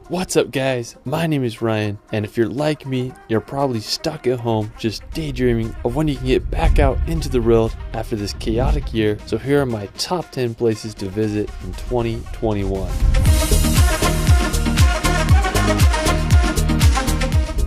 What's up guys, my name is Ryan, and if you're like me, you're probably stuck at home just daydreaming of when you can get back out into the world after this chaotic year. So here are my top 10 places to visit in 2021.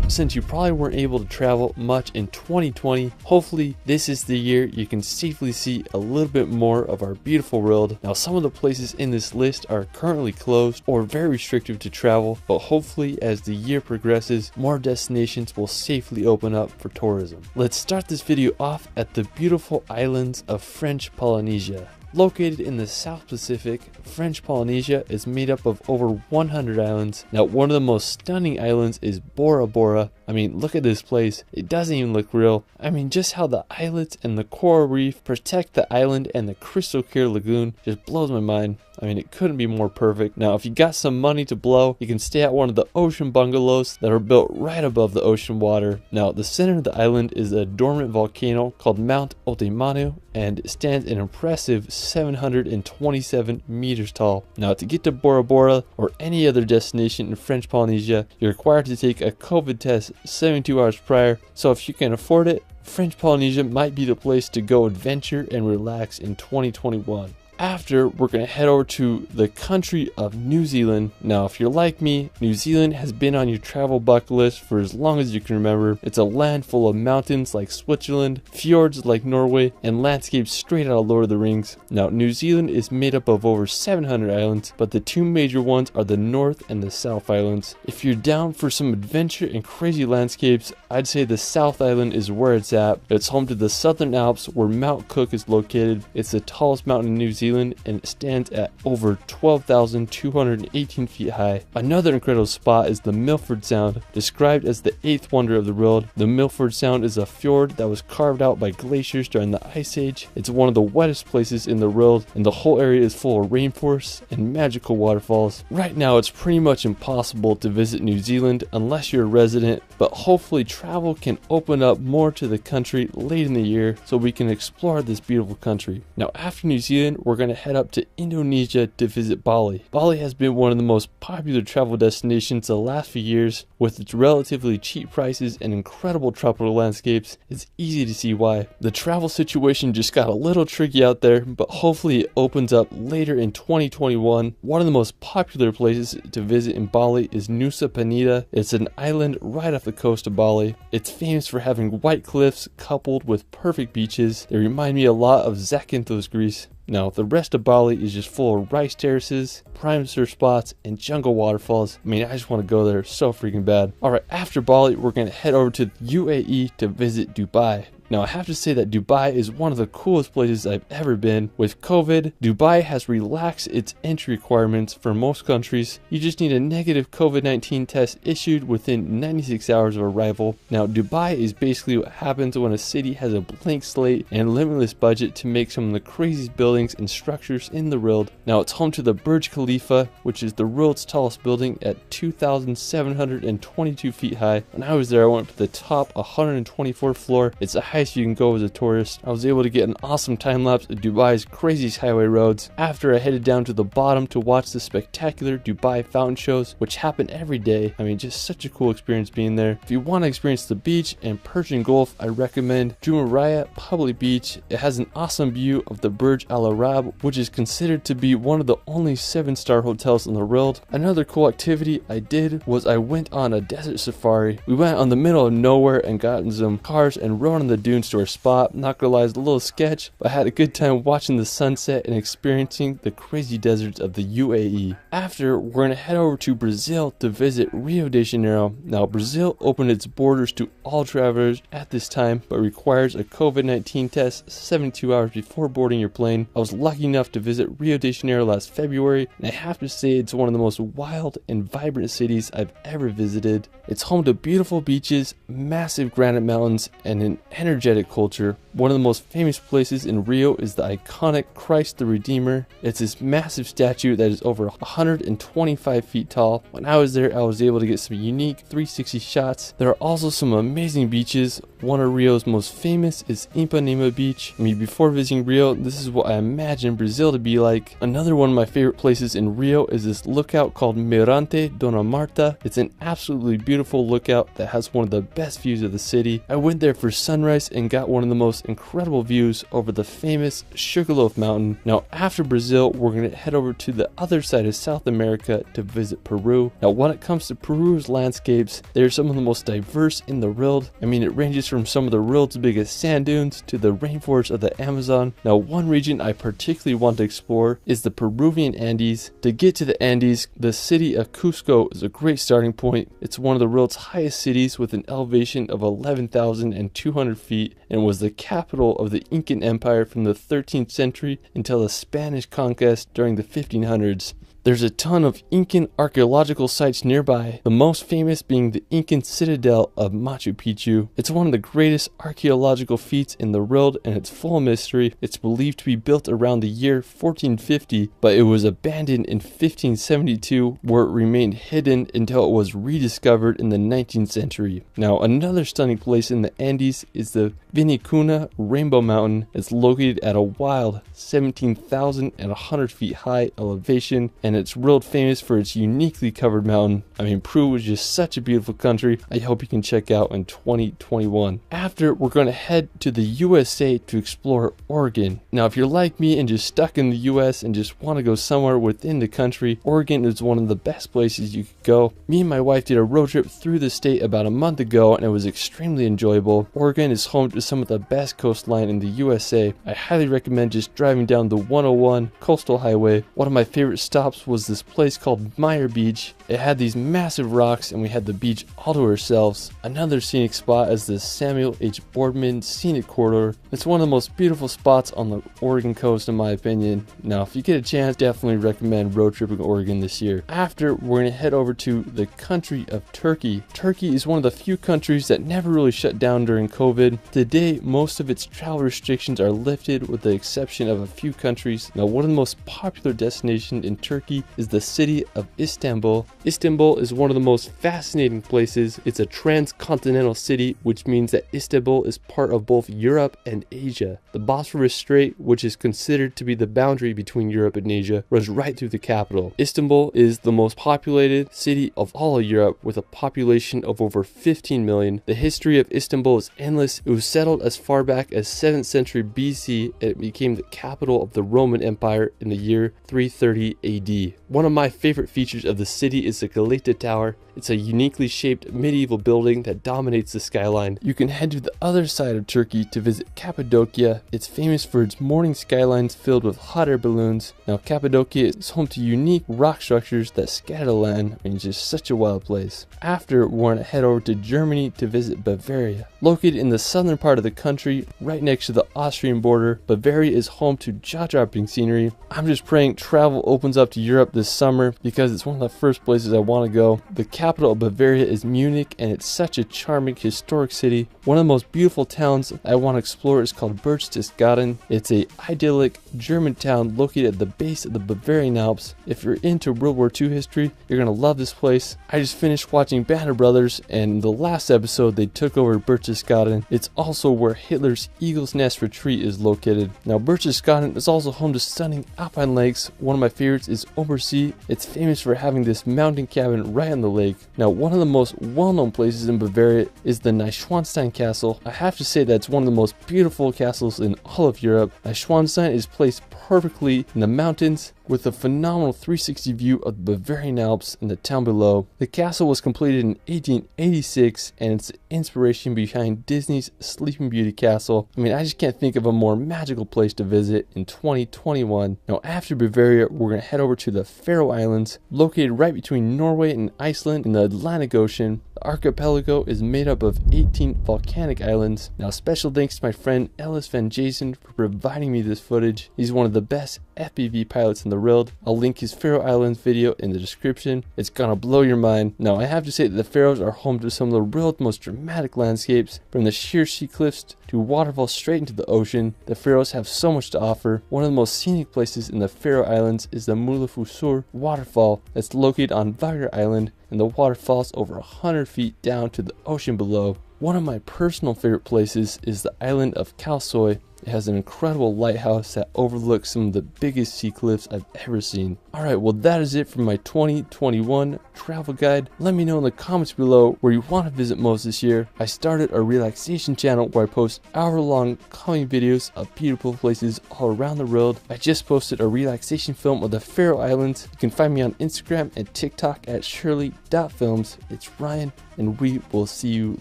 Since you probably weren't able to travel much in 2020, hopefully this is the year you can safely see a little bit more of our beautiful world. Now some of the places in this list are currently closed or very restrictive to travel, but hopefully as the year progresses, more destinations will safely open up for tourism. Let's start this video off at the beautiful islands of French Polynesia. Located in the South Pacific, French Polynesia is made up of over 100 islands. Now, one of the most stunning islands is Bora Bora. I mean, look at this place. It doesn't even look real. I mean, just how the islets and the coral reef protect the island and the crystal clear lagoon just blows my mind. I mean, it couldn't be more perfect. Now, if you got some money to blow, you can stay at one of the ocean bungalows that are built right above the ocean water. Now, the center of the island is a dormant volcano called Mount Otemanu, and it stands an impressive 727 meters tall. Now, to get to Bora Bora or any other destination in French Polynesia, you're required to take a COVID test 72 hours prior. So if you can afford it, French Polynesia might be the place to go adventure and relax in 2021. After, we're going to head over to the country of New Zealand. Now, if you're like me, New Zealand has been on your travel bucket list for as long as you can remember. It's a land full of mountains like Switzerland, fjords like Norway, and landscapes straight out of Lord of the Rings. Now, New Zealand is made up of over 700 islands, but the two major ones are the North and the South Islands. If you're down for some adventure and crazy landscapes, I'd say the South Island is where it's at. It's home to the Southern Alps, where Mount Cook is located. It's the tallest mountain in New Zealand, and it stands at over 12,218 feet high. Another incredible spot is the Milford Sound, described as the 8th wonder of the world. The Milford Sound is a fjord that was carved out by glaciers during the Ice Age. It's one of the wettest places in the world, and the whole area is full of rainforests and magical waterfalls. Right now, it's pretty much impossible to visit New Zealand unless you're a resident, but hopefully travel can open up more to the country late in the year so we can explore this beautiful country. Now, after New Zealand, we're going to head up to Indonesia to visit Bali. Bali has been one of the most popular travel destinations the last few years. With its relatively cheap prices and incredible tropical landscapes, it's easy to see why. The travel situation just got a little tricky out there, but hopefully it opens up later in 2021. One of the most popular places to visit in Bali is Nusa Penida. It's an island right off the coast of Bali. It's famous for having white cliffs coupled with perfect beaches. They remind me a lot of Zakynthos, Greece. Now, the rest of Bali is just full of rice terraces, prime surf spots, and jungle waterfalls. I mean, I just want to go there so freaking bad. Alright, after Bali, we're going to head over to the UAE to visit Dubai. Now, I have to say that Dubai is one of the coolest places I've ever been. With COVID, Dubai has relaxed its entry requirements for most countries. You just need a negative COVID-19 test issued within 96 hours of arrival. Now, Dubai is basically what happens when a city has a blank slate and limitless budget to make some of the craziest buildings and structures in the world. Now, it's home to the Burj Khalifa, which is the world's tallest building at 2,722 feet high. When I was there, I went to the top 124th floor. It's the highest you can go as a tourist. I was able to get an awesome time lapse of Dubai's craziest highway roads. After, I headed down to the bottom to watch the spectacular Dubai fountain shows, which happen every day. I mean, just such a cool experience being there. If you want to experience the beach and Persian Gulf, I recommend Jumeirah Public Beach. It has an awesome view of the Burj Al Arab, which is considered to be one of the only 7-star hotels in the world. Another cool activity I did was I went on a desert safari. We went on the middle of nowhere and got in some cars and rode on the dunes to our spot. Not gonna lie, it's a little sketch, but I had a good time watching the sunset and experiencing the crazy deserts of the UAE. After, we're gonna head over to Brazil to visit Rio de Janeiro. Now, Brazil opened its borders to all travelers at this time, but requires a COVID-19 test 72 hours before boarding your plane. I was lucky enough to visit Rio de Janeiro last February, and I have to say it's one of the most wild and vibrant cities I've ever visited. It's home to beautiful beaches, massive granite mountains, and an energy energetic culture. One of the most famous places in Rio is the iconic Christ the Redeemer. It's this massive statue that is over 125 feet tall. When I was there, I was able to get some unique 360 shots. There are also some amazing beaches. One of Rio's most famous is Ipanema Beach. I mean, before visiting Rio, this is what I imagine Brazil to be like. Another one of my favorite places in Rio is this lookout called Mirante Dona Marta. It's an absolutely beautiful lookout that has one of the best views of the city. I went there for sunrise and got one of the most incredible views over the famous Sugarloaf Mountain. Now, after Brazil, we're going to head over to the other side of South America to visit Peru. Now, when it comes to Peru's landscapes, they're some of the most diverse in the world. I mean, it ranges from some of the world's biggest sand dunes to the rainforests of the Amazon. Now, one region I particularly want to explore is the Peruvian Andes. To get to the Andes, the city of Cusco is a great starting point. It's one of the world's highest cities with an elevation of 11,200 feet and was the capital of the Incan Empire from the 13th century until the Spanish conquest during the 1500s. There's a ton of Incan archaeological sites nearby, the most famous being the Incan citadel of Machu Picchu. It's one of the greatest archaeological feats in the world and it's full of mystery. It's believed to be built around the year 1450, but it was abandoned in 1572 where it remained hidden until it was rediscovered in the 19th century. Now, another stunning place in the Andes is the Vinicuna Rainbow Mountain. It's located at a wild 17,100 feet high elevation and it's world famous for its uniquely covered mountain. I mean, Peru is just such a beautiful country. I hope you can check out in 2021. After, we're going to head to the USA to explore Oregon. Now, if you're like me and just stuck in the US and just want to go somewhere within the country, Oregon is one of the best places you could go. Me and my wife did a road trip through the state about a month ago and it was extremely enjoyable. Oregon is home to some of the best coastline in the USA. I highly recommend just driving down the 101 coastal highway. One of my favorite stops was this place called Meyer Beach. It had these massive rocks and we had the beach all to ourselves. Another scenic spot is the Samuel H. Boardman Scenic Corridor. It's one of the most beautiful spots on the Oregon coast in my opinion. Now, if you get a chance, definitely recommend road tripping Oregon this year. After, we're going to head over to the country of Turkey. Turkey is one of the few countries that never really shut down during COVID. Today, most of its travel restrictions are lifted with the exception of a few countries. Now, one of the most popular destinations in Turkey is the city of Istanbul. Istanbul is one of the most fascinating places. It's a transcontinental city, which means that Istanbul is part of both Europe and Asia. The Bosphorus Strait, which is considered to be the boundary between Europe and Asia, runs right through the capital. Istanbul is the most populated city of all of Europe with a population of over 15 million. The history of Istanbul is endless. It was settled as far back as 7th century BC and it became the capital of the Roman Empire in the year 330 AD. One of my favorite features of the city is the Galata Tower. It's a uniquely shaped medieval building that dominates the skyline. You can head to the other side of Turkey to visit Cappadocia. It's famous for its morning skylines filled with hot air balloons. Now, Cappadocia is home to unique rock structures that scatter the land. I mean, it's just such a wild place. After, we're going to head over to Germany to visit Bavaria. Located in the southern part of the country, right next to the Austrian border, Bavaria is home to jaw-dropping scenery. I'm just praying travel opens up to Europe this summer because it's one of the first places I want to go. The capital of Bavaria is Munich and it's such a charming historic city. One of the most beautiful towns I want to explore is called Berchtesgaden. It's a idyllic German town located at the base of the Bavarian Alps. If you're into World War II history, you're going to love this place. I just finished watching Band of Brothers and in the last episode they took over Berchtesgaden. It's also where Hitler's Eagle's Nest retreat is located. Now, Berchtesgaden is also home to stunning alpine lakes. One of my favorites is Obersee. It's famous for having this mountain cabin right on the lake. Now, one of the most well-known places in Bavaria is the Neuschwanstein Castle. I have to say that it's one of the most beautiful castles in all of Europe. Neuschwanstein is placed perfectly in the mountains with a phenomenal 360 view of the Bavarian Alps and the town below. The castle was completed in 1886 and it's the inspiration behind Disney's Sleeping Beauty Castle. I mean, I just can't think of a more magical place to visit in 2021. Now, after Bavaria, we're going to head over to the Faroe Islands, located right between Norway and Iceland in the Atlantic Ocean. The archipelago is made up of 18 volcanic islands. Now, special thanks to my friend Ellis Van Jason for providing me this footage. He's one of the best FPV pilots in the world. I'll link his Faroe Islands video in the description. It's gonna blow your mind. Now I have to say that the Faroes are home to some of the world's most dramatic landscapes, from the sheer sea cliffs to waterfalls straight into the ocean. The Faroes have so much to offer. One of the most scenic places in the Faroe Islands is the Mulafusur waterfall that's located on Vagar Island, and the water falls over 100 feet down to the ocean below. One of my personal favorite places is the island of Kalsoy. It has an incredible lighthouse that overlooks some of the biggest sea cliffs I've ever seen. Alright, well that is it for my 2021 travel guide. Let me know in the comments below where you want to visit most this year. I started a relaxation channel where I post hour-long calming videos of beautiful places all around the world. I just posted a relaxation film of the Faroe Islands. You can find me on Instagram and TikTok at shirley.films. It's Ryan, and we will see you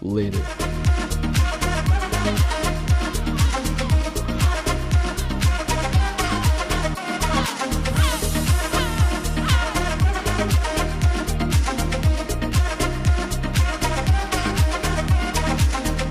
later.